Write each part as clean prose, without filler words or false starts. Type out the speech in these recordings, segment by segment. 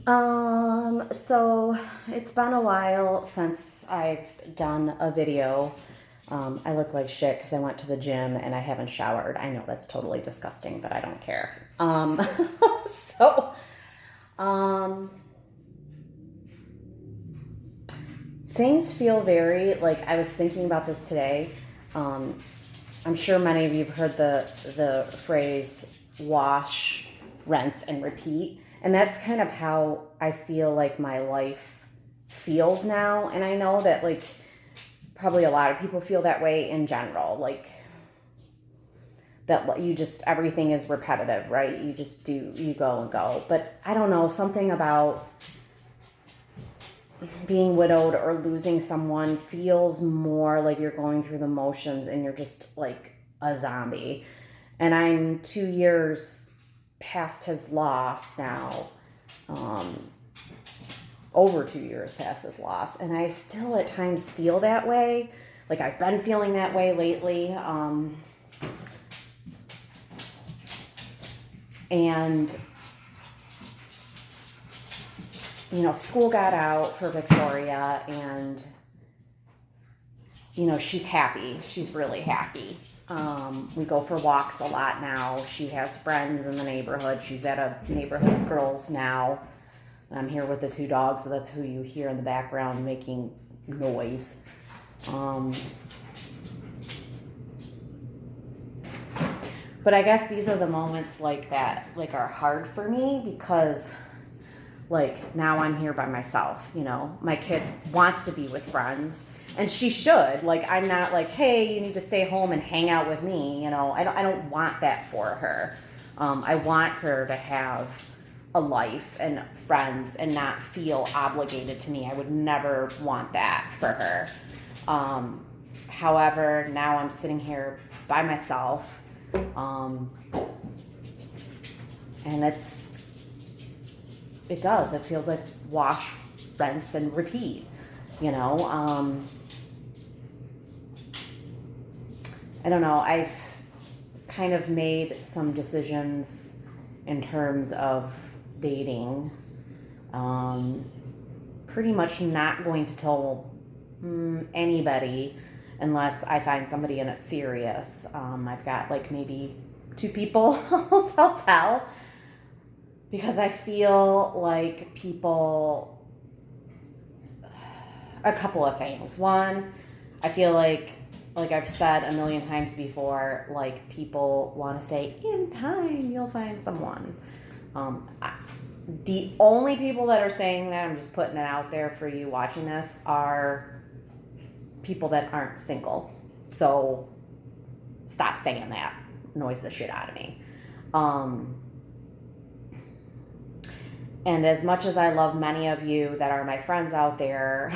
So it's been a while since I've done a video. I look like shit because I went to the gym and I haven't showered. I know that's totally disgusting, but I don't care. So, um, things feel very like I was thinking about this today. Um, I'm sure many of you have heard the phrase wash, rinse, and repeat. And that's kind of how I feel like my life feels now. And I know that like probably a lot of people feel that way in general. Like that you just everything is repetitive, right? You just do you go and go. But I don't know, something about being widowed or losing someone feels more like you're going through the motions and you're just like a zombie. And I'm 2 years past his loss now, um, over 2 years past his loss, and I still at times feel that way. Like I've been feeling that way lately. And school got out for Victoria, and she's happy. She's really happy. We go for walks a lot now. She has friends in the neighborhood. She's at a neighborhood girls now. I'm here with the two dogs, so that's who you hear in the background making noise. But I guess these are the moments like that, like are hard for me because like now I'm here by myself. My kid wants to be with friends, and she should. Like I'm not like, hey, you need to stay home and hang out with me. I don't want that for her. I want her to have a life and friends and not feel obligated to me. I would never want that for her. However, now I'm sitting here by myself, and it feels like wash, rinse, and repeat. I don't know. I've kind of made some decisions in terms of dating. Pretty much not going to tell anybody unless I find somebody and it's serious. I've got like maybe two people I'll tell because I feel like a couple of things. One, I feel like I've said a million times before, like people want to say, in time you'll find someone. The only people that are saying that, I'm just putting it out there for you watching this, are people that aren't single. So stop saying that. Annoys the shit out of me. And as much as I love many of you that are my friends out there,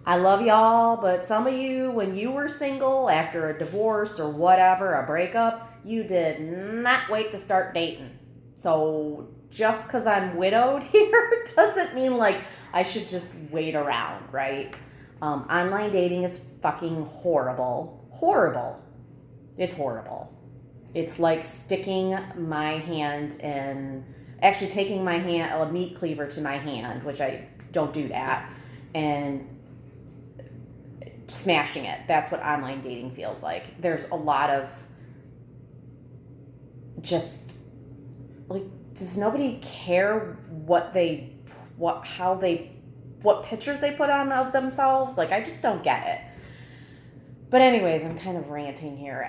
I love y'all, but some of you, when you were single after a divorce or whatever, a breakup, you did not wait to start dating. So just because I'm widowed here doesn't mean like I should just wait around, right? Online dating is fucking horrible. Horrible. It's horrible. It's like sticking my hand in, actually taking my hand, a meat cleaver to my hand, which I don't do that, and smashing it. That's what online dating feels like. There's a lot of just like, does nobody care what pictures they put on of themselves? Like, I just don't get it. But anyways, I'm kind of ranting here.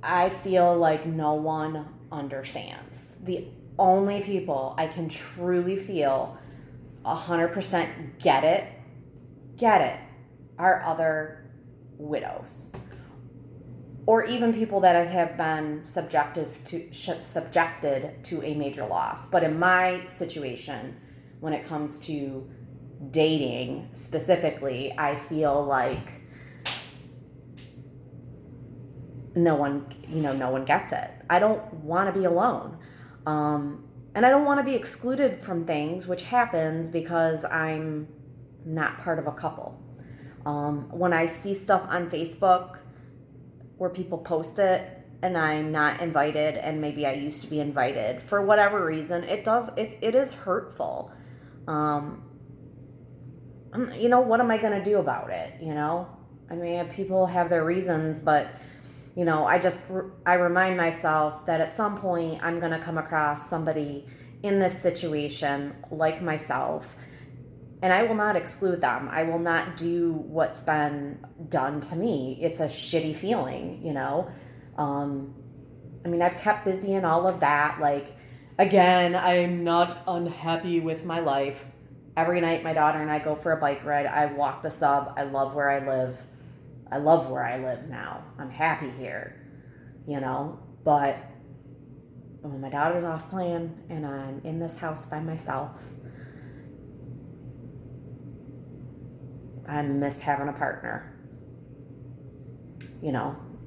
I feel like no one understands. The only people I can truly feel 100% get it, are other widows. Or even people that have been subjected to a major loss. But in my situation, when it comes to dating specifically, I feel like no one gets it. I don't want to be alone. And I don't want to be excluded from things, which happens because I'm not part of a couple. When I see stuff on Facebook where people post it, and I'm not invited, and maybe I used to be invited for whatever reason, it is hurtful. What am I going to do about it? I mean, people have their reasons, but I remind myself that at some point I'm going to come across somebody in this situation like myself, and I will not exclude them. I will not do what's been done to me. It's a shitty feeling, I mean, I've kept busy and all of that. Like, again, I'm not unhappy with my life. Every night, my daughter and I go for a bike ride. I walk the sub. I love where I live. I love where I live now. I'm happy here, But when my daughter's off playing and I'm in this house by myself, I miss having a partner.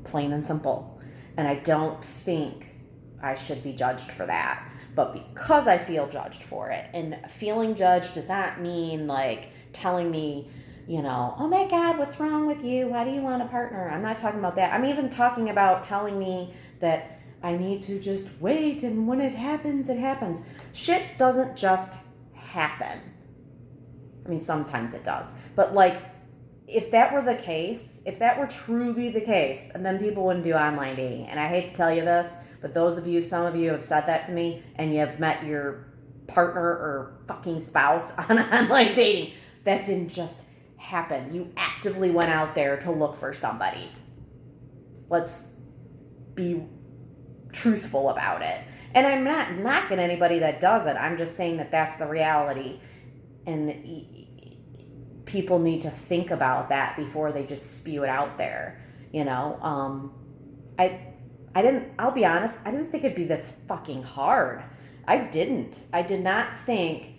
Plain and simple. And I don't think I should be judged for that. But because I feel judged for it, and feeling judged does not mean like telling me, oh my God, what's wrong with you? Why do you want a partner? I'm not talking about that. I'm even talking about telling me that I need to just wait, and when it happens, it happens. Shit doesn't just happen. I mean, sometimes it does. But like, if that were the case, if that were truly the case, and then people wouldn't do online dating. And I hate to tell you this, but some of you have said that to me, and you have met your partner or fucking spouse on online dating. That didn't just happen. You actively went out there to look for somebody. Let's be truthful about it. And I'm not knocking anybody that does it. I'm just saying that that's the reality. And people need to think about that before they just spew it out there. I'll be honest, I didn't think it'd be this fucking hard. I did not think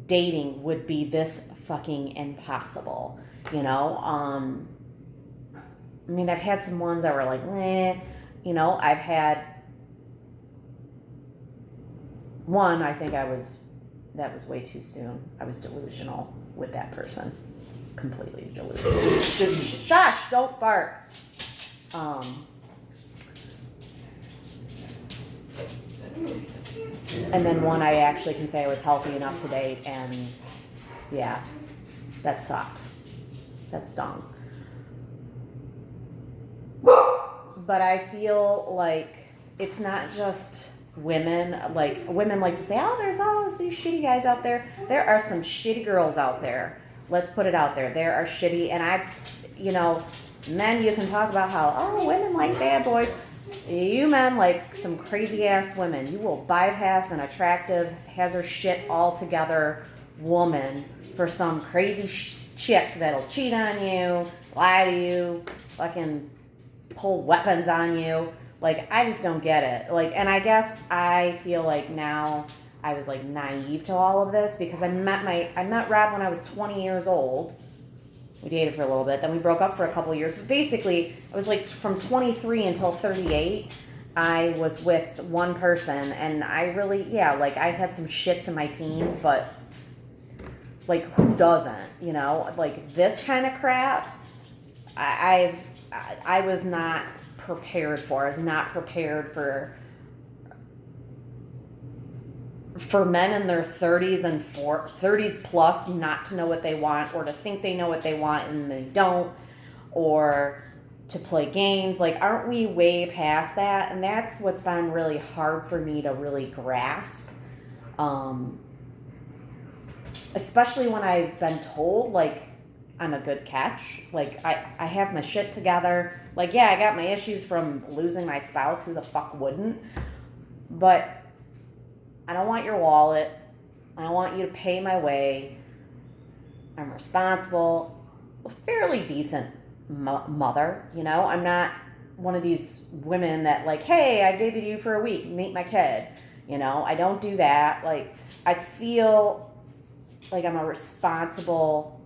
dating would be this fucking impossible. I mean, I've had some ones that were like, I've had one, I think that was way too soon. I was delusional with that person. Completely delusional. Shush, don't bark. And then one I actually can say I was healthy enough to date, and yeah, that sucked. That stung. But I feel like it's not just women. Like, women like to say, oh, there's all these shitty guys out there. There are some shitty girls out there. Let's put it out there. There are shitty, and men, you can talk about how, oh, women like bad boys. You men like some crazy ass women. You will bypass an attractive, has her shit all together woman for some crazy chick that'll cheat on you, lie to you, fucking pull weapons on you. Like, I just don't get it. Like, and I guess I feel like now I was like naive to all of this because I met Rob when I was 20 years old. We dated for a little bit, then we broke up for a couple of years. But basically, I was like from 23 until 38, I was with one person, and I really, I had some shits in my teens, but like, who doesn't? Like this kind of crap. I was not prepared for. I was not prepared for men in their 30s and 30s plus not to know what they want, or to think they know what they want and they don't, or to play games. Like, aren't we way past that? And that's what's been really hard for me to really grasp. Especially when I've been told, like, I'm a good catch. Like, I have my shit together. Like, yeah, I got my issues from losing my spouse. Who the fuck wouldn't? But I don't want your wallet. I don't want you to pay my way. I'm responsible. A fairly decent mother, I'm not one of these women that like, hey, I've dated you for a week, meet my kid. I don't do that. Like, I feel like I'm a responsible,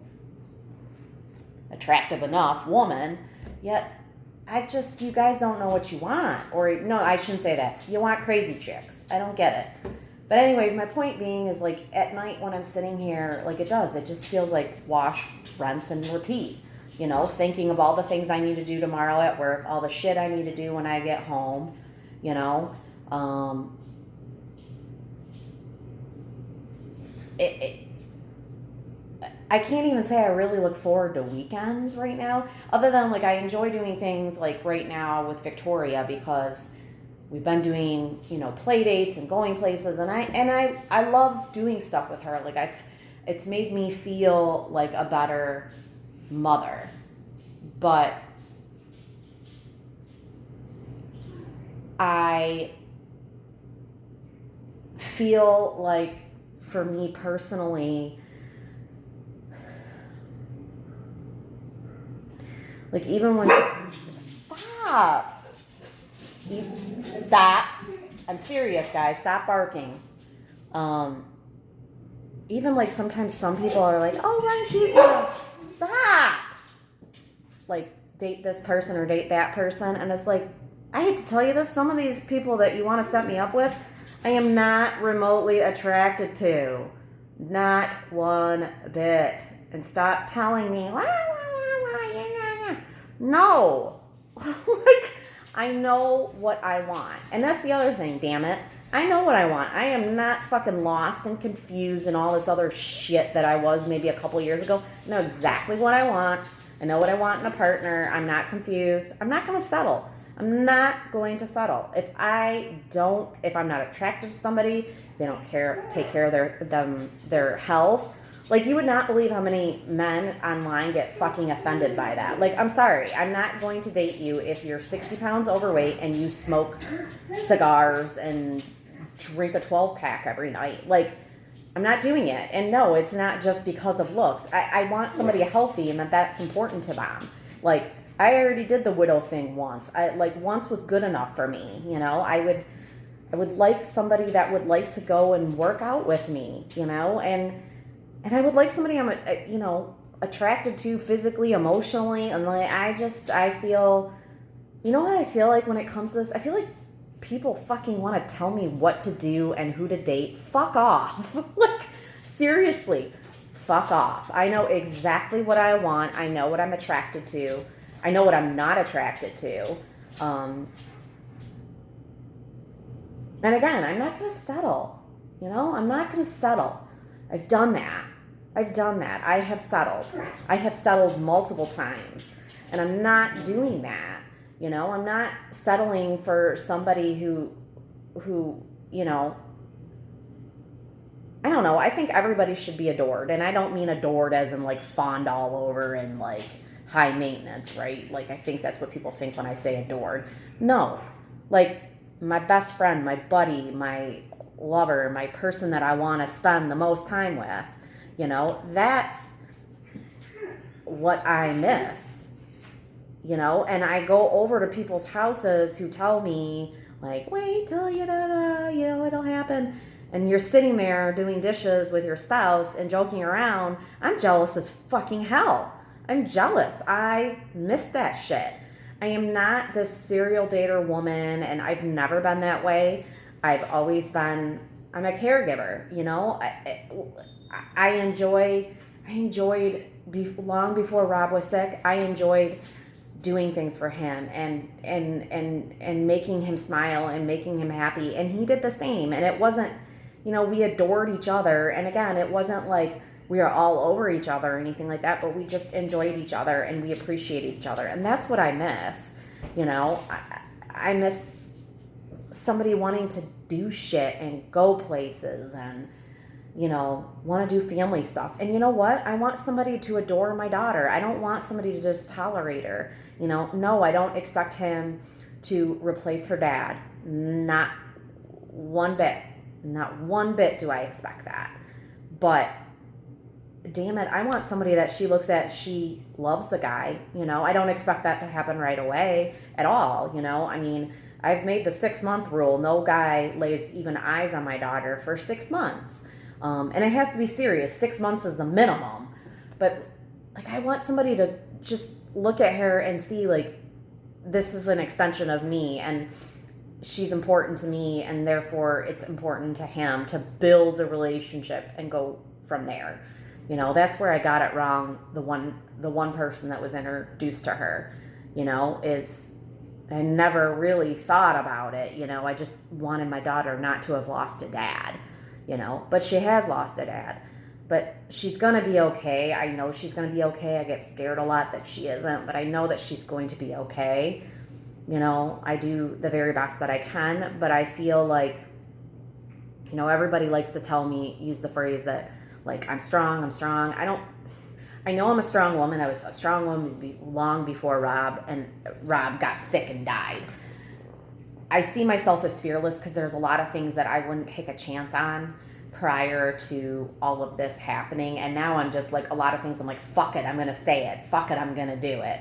attractive enough woman, yet you guys don't know what you want. Or, no, I shouldn't say that. You want crazy chicks. I don't get it. But anyway, my point being is, like, at night when I'm sitting here, like, it just feels like wash, rinse, and repeat. thinking of all the things I need to do tomorrow at work, all the shit I need to do when I get home, you know. I can't even say I really look forward to weekends right now, other than like I enjoy doing things like right now with Victoria because we've been doing, play dates and going places, and I love doing stuff with her. Like it's made me feel like a better mother. But I feel like for me personally, like even when stop, I'm serious, guys, stop barking. Even like sometimes some people are like, oh, why don't you stop, like date this person or date that person, and it's like, I hate to tell you this, some of these people that you want to set me up with, I am not remotely attracted to, not one bit. And stop telling me no. Like, I know what I want. And that's the other thing, damn it. I know what I want. I am not fucking lost and confused and all this other shit that I was maybe a couple years ago. I know exactly what I want. I know what I want in a partner. I'm not confused. I'm not going to settle. I'm not going to settle. If I'm not attracted to somebody, they don't take care of their health. Like, you would not believe how many men online get fucking offended by that. Like, I'm sorry. I'm not going to date you if you're 60 pounds overweight and you smoke cigars and drink a 12-pack every night. Like, I'm not doing it. And no, it's not just because of looks. I want somebody healthy and that's important to them. Like, I already did the widow thing once. Once was good enough for me, I would like somebody that would like to go and work out with me, and I would like somebody I'm, attracted to physically, emotionally, and I feel, what I feel like when it comes to this? I feel like people fucking want to tell me what to do and who to date. Fuck off. Like, seriously, fuck off. I know exactly what I want. I know what I'm attracted to. I know what I'm not attracted to. And again, I'm not going to settle. I'm not going to settle. I've done that. I have settled. I have settled multiple times. And I'm not doing that. I'm not settling for somebody who, I don't know. I think everybody should be adored. And I don't mean adored as in like fawned all over and like high maintenance, right? Like, I think that's what people think when I say adored. No. Like, my best friend, my buddy, my lover, my person that I want to spend the most time with, that's what I miss, and I go over to people's houses who tell me, like, wait till it'll happen. And you're sitting there doing dishes with your spouse and joking around. I'm jealous as fucking hell. I'm jealous. I miss that shit. I am not this serial dater woman, and I've never been that way. I'm a caregiver, I enjoyed long before Rob was sick. I enjoyed doing things for him and making him smile and making him happy. And he did the same. And it wasn't, we adored each other. And again, it wasn't like we were all over each other or anything like that, but we just enjoyed each other and we appreciated each other. And that's what I miss. I miss somebody wanting to do shit and go places and, want to do family stuff. And you know what? I want somebody to adore my daughter. I don't want somebody to just tolerate her. No, I don't expect him to replace her dad. Not one bit. Not one bit do I expect that. But damn it, I want somebody that she looks at, she loves the guy. I don't expect that to happen right away at all. I mean, I've made the 6-month rule. No guy lays even eyes on my daughter for 6 months. And it has to be serious. 6 months is the minimum. But, like, I want somebody to just look at her and see, like, this is an extension of me, and she's important to me, and therefore it's important to him to build a relationship and go from there. That's where I got it wrong. The one person that was introduced to her, is I never really thought about it. I just wanted my daughter not to have lost a dad, but she has lost a dad. But she's going to be okay. I know she's going to be okay. I get scared a lot that she isn't, but I know that she's going to be okay. I do the very best that I can, but I feel like, everybody likes to use the phrase that, like, I'm strong. I know I'm a strong woman. I was a strong woman long before Rob got sick and died. I see myself as fearless because there's a lot of things that I wouldn't take a chance on prior to all of this happening. And now I'm just like, a lot of things I'm like, fuck it, I'm going to say it. Fuck it, I'm going to do it.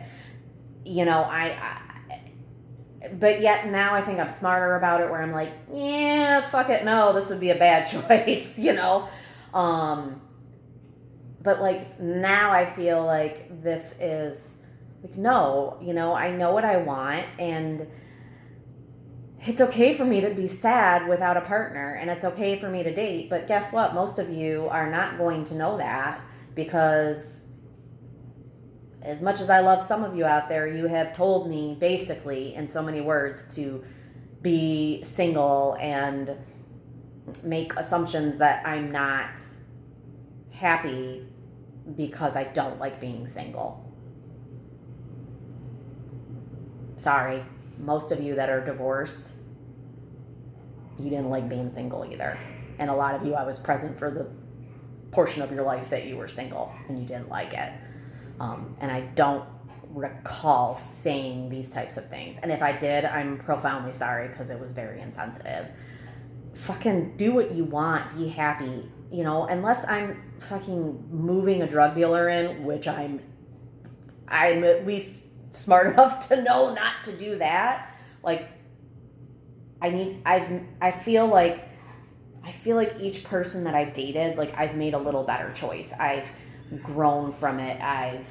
But yet now I think I'm smarter about it, where I'm like, yeah, fuck it, no, this would be a bad choice, But like now I feel like this is like, no, I know what I want, and it's okay for me to be sad without a partner, and it's okay for me to date. But guess what? Most of you are not going to know that, because as much as I love some of you out there, you have told me basically in so many words to be single and make assumptions that I'm not happy because I don't like being single. Sorry, most of you that are divorced, you didn't like being single either. And a lot of you, I was present for the portion of your life that you were single and you didn't like it. And I don't recall saying these types of things. And if I did, I'm profoundly sorry, because it was very insensitive. Fucking do what you want. Be happy. Unless I'm fucking moving a drug dealer in, which I'm at least smart enough to know not to do that. Like, I feel like each person that I've dated, like, I've made a little better choice. I've grown from it. I've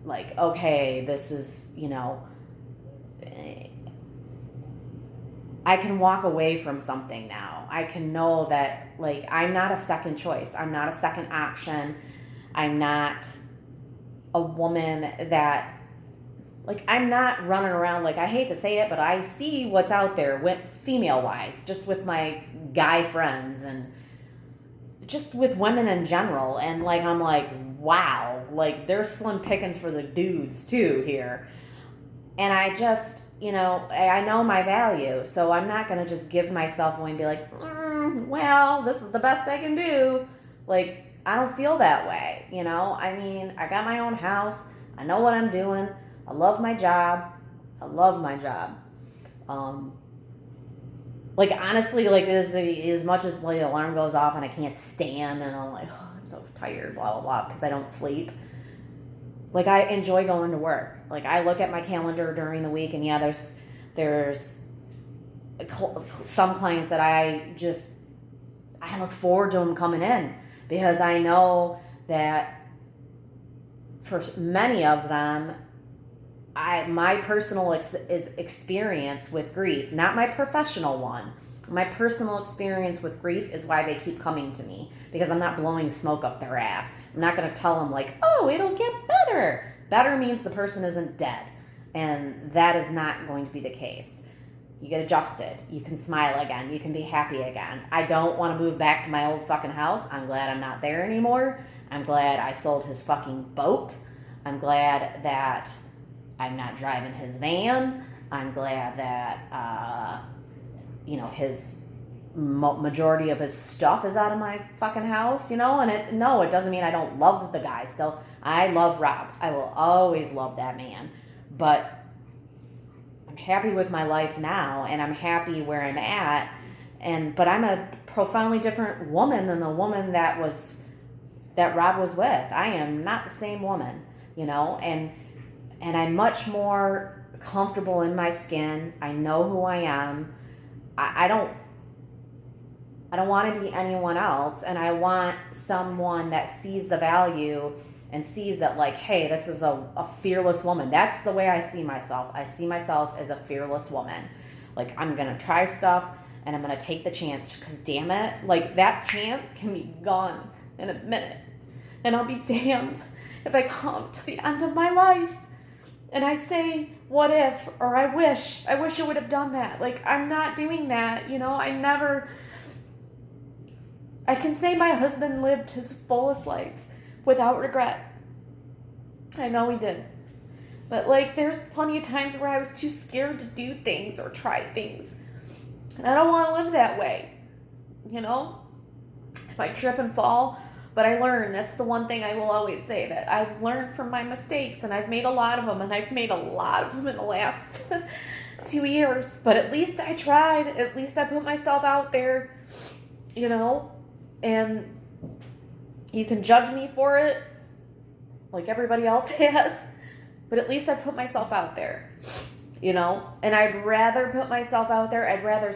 like, okay, this is, I can walk away from something now. I can know that, like, I'm not a second choice. I'm not a second option. I'm not a woman that, like, I'm not running around, like, I hate to say it, but I see what's out there female-wise, just with my guy friends and just with women in general. And, like, I'm like, wow, like, there's slim pickings for the dudes, too, here. And I just, I know my value, so I'm not going to just give myself away and be like, well, this is the best I can do. Like, I don't feel that way, I mean, I got my own house. I know what I'm doing. I love my job. Like, honestly, like, as much as the alarm goes off and I can't stand, and I'm like, oh, I'm so tired, blah, blah, blah, because I don't sleep. Like, I enjoy going to work. Like, I look at my calendar during the week, and yeah, there's some clients that I look forward to them coming in, because I know that for many of them, my personal experience with grief, not my professional one, my personal experience with grief is why they keep coming to me, because I'm not blowing smoke up their ass. I'm not going to tell them, like, oh, it'll get better. Better means the person isn't dead, and that is not going to be the case. You get adjusted. You can smile again. You can be happy again. I don't want to move back to my old fucking house. I'm glad I'm not there anymore. I'm glad I sold his fucking boat. I'm glad that I'm not driving his van. I'm glad that, his majority of his stuff is out of my fucking house, and it doesn't mean I don't love the guy still. I love Rob. I will always love that man. But I'm happy with my life now, and I'm happy where I'm at. But I'm a profoundly different woman than the woman that Rob was with. I am not the same woman, and I'm much more comfortable in my skin. I know who I am. I don't want to be anyone else, and I want someone that sees the value and sees that, like, hey, this is a fearless woman. That's the way I see myself. I see myself as a fearless woman. Like, I'm going to try stuff, and I'm going to take the chance, because damn it, like, that chance can be gone in a minute. And I'll be damned if I come to the end of my life and I say, what if, or I wish I would have done that. Like, I'm not doing that, I can say my husband lived his fullest life without regret. I know he did. But, like, there's plenty of times where I was too scared to do things or try things. And I don't want to live that way, I might trip and fall, but I learn. That's the one thing I will always say, that I've learned from my mistakes, and I've made a lot of them, and I've made a lot of them in the last 2 years. But at least I tried. At least I put myself out there, and you can judge me for it like everybody else has, but at least I put myself out there, and I'd rather put myself out there. I'd rather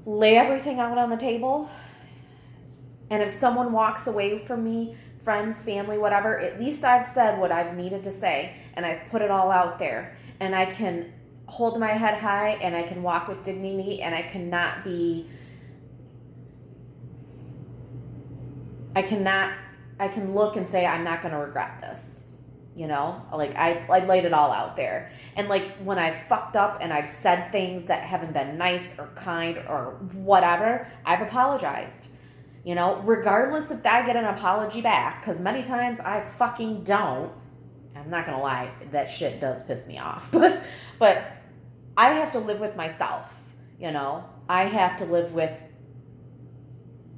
lay everything out on the table. And if someone walks away from me, friend, family, whatever, at least I've said what I've needed to say, and I've put it all out there. And I can hold my head high, and I can walk with dignity, and I can look and say, I'm not going to regret this. Like I laid it all out there. And like when I've fucked up and I've said things that haven't been nice or kind or whatever, I've apologized. Regardless if I get an apology back, because many times I fucking don't. I'm not gonna lie, that shit does piss me off. But I have to live with myself, I have to live with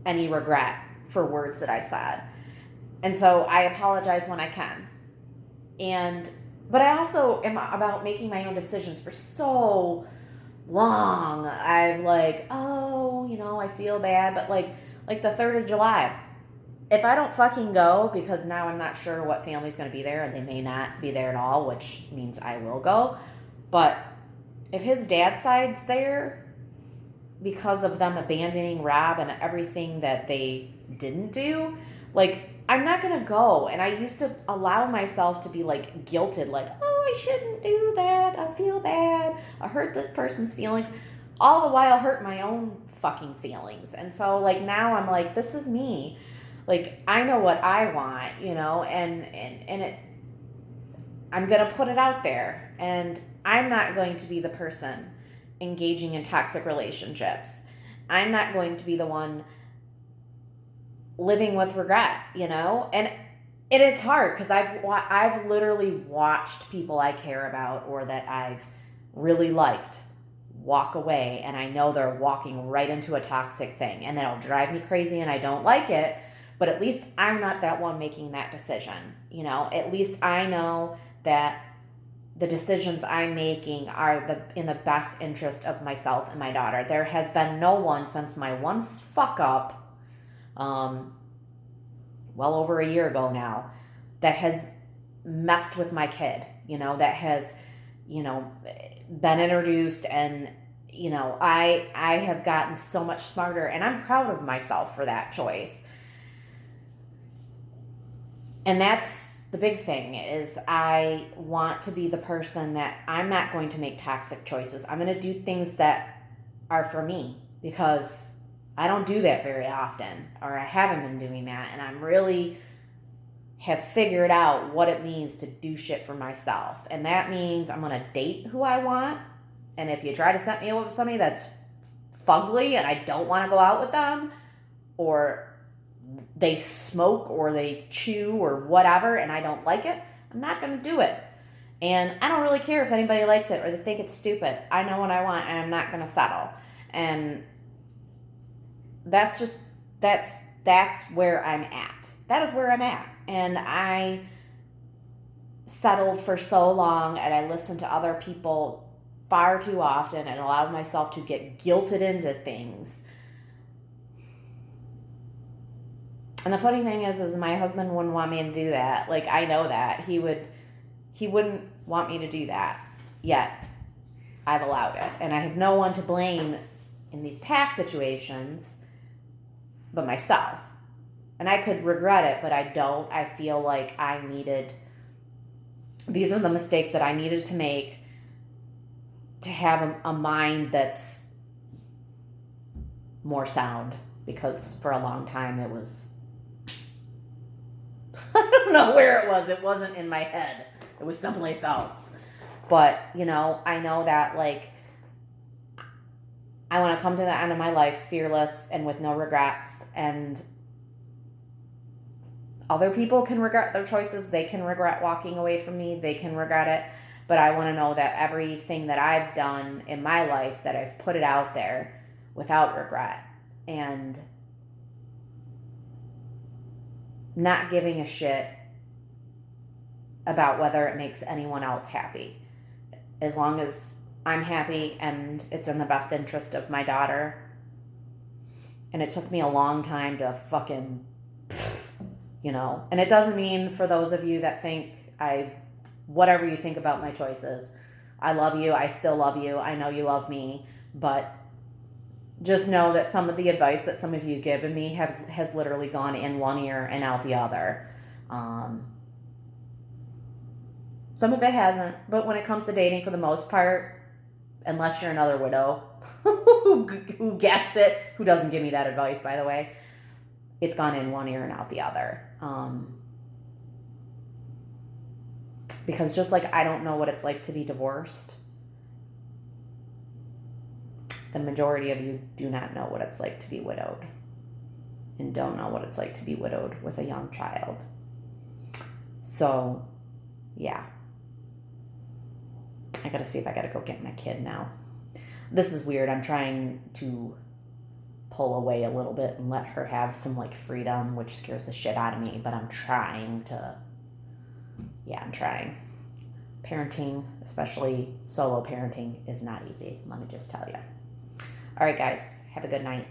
any regret for words that I said. And so I apologize when I can. But I also am about making my own decisions for so long. I'm like, I feel bad, but like the 3rd of July, if I don't fucking go, because now I'm not sure what family's going to be there, and they may not be there at all, which means I will go. But if his dad's side's there, because of them abandoning Rob and everything that they didn't do, like, I'm not going to go. And I used to allow myself to be like guilted, like, I shouldn't do that. I feel bad. I hurt this person's feelings, all the while hurt my own fucking feelings. And so like now I'm like, this is me. Like, I know what I want, and I'm going to put it out there, and I'm not going to be the person engaging in toxic relationships. I'm not going to be the one living with regret, and it is hard because I've literally watched people I care about or that I've really liked walk away, and I know they're walking right into a toxic thing, and that'll drive me crazy, and I don't like it. But at least I'm not that one making that decision. At least I know that the decisions I'm making are in the best interest of myself and my daughter. There has been no one since my one fuck up, well over a year ago now, that has messed with my kid, that has, been introduced, and, I have gotten so much smarter, and I'm proud of myself for that choice. And that's the big thing, is I want to be the person that I'm not going to make toxic choices. I'm going to do things that are for me, because I don't do that very often, or I haven't been doing that. And I'm really have figured out what it means to do shit for myself. And that means I'm going to date who I want. And if you try to set me up with somebody that's fugly and I don't want to go out with them, or they smoke or they chew or whatever and I don't like it, I'm not going to do it. And I don't really care if anybody likes it or they think it's stupid. I know what I want, and I'm not going to settle. And that's where I'm at. That is where I'm at. And I settled for so long, and I listened to other people far too often and allowed myself to get guilted into things. And the funny thing is my husband wouldn't want me to do that. Like, I know that. He wouldn't want me to do that. Yet, I've allowed it. And I have no one to blame in these past situations but myself. And I could regret it, but I don't. I feel like these are the mistakes that I needed to make to have a mind that's more sound. Because for a long time it was know where it was. It wasn't in my head. It was someplace else. But, you know, I know that, like, I want to come to the end of my life fearless and with no regrets. And other people can regret their choices. They can regret walking away from me. They can regret it. But I want to know that everything that I've done in my life, that I've put it out there without regret. And not giving a shit about whether it makes anyone else happy. As long as I'm happy and it's in the best interest of my daughter. And it took me a long time to fucking, you know. And it doesn't mean, for those of you that think whatever you think about my choices, I love you. I still love you. I know you love me. But just know that some of the advice that some of you given me has literally gone in one ear and out the other. Some of it hasn't. But when it comes to dating, for the most part, unless you're another widow who gets it, who doesn't give me that advice, by the way, it's gone in one ear and out the other. Because just like I don't know what it's like to be divorced, the majority of you do not know what it's like to be widowed and don't know what it's like to be widowed with a young child. So, yeah. I gotta see if I gotta go get my kid now. This is weird. I'm trying to pull away a little bit and let her have some, like, freedom, which scares the shit out of me, but I'm trying. Parenting, especially solo parenting, is not easy, let me just tell you. All right, guys, have a good night.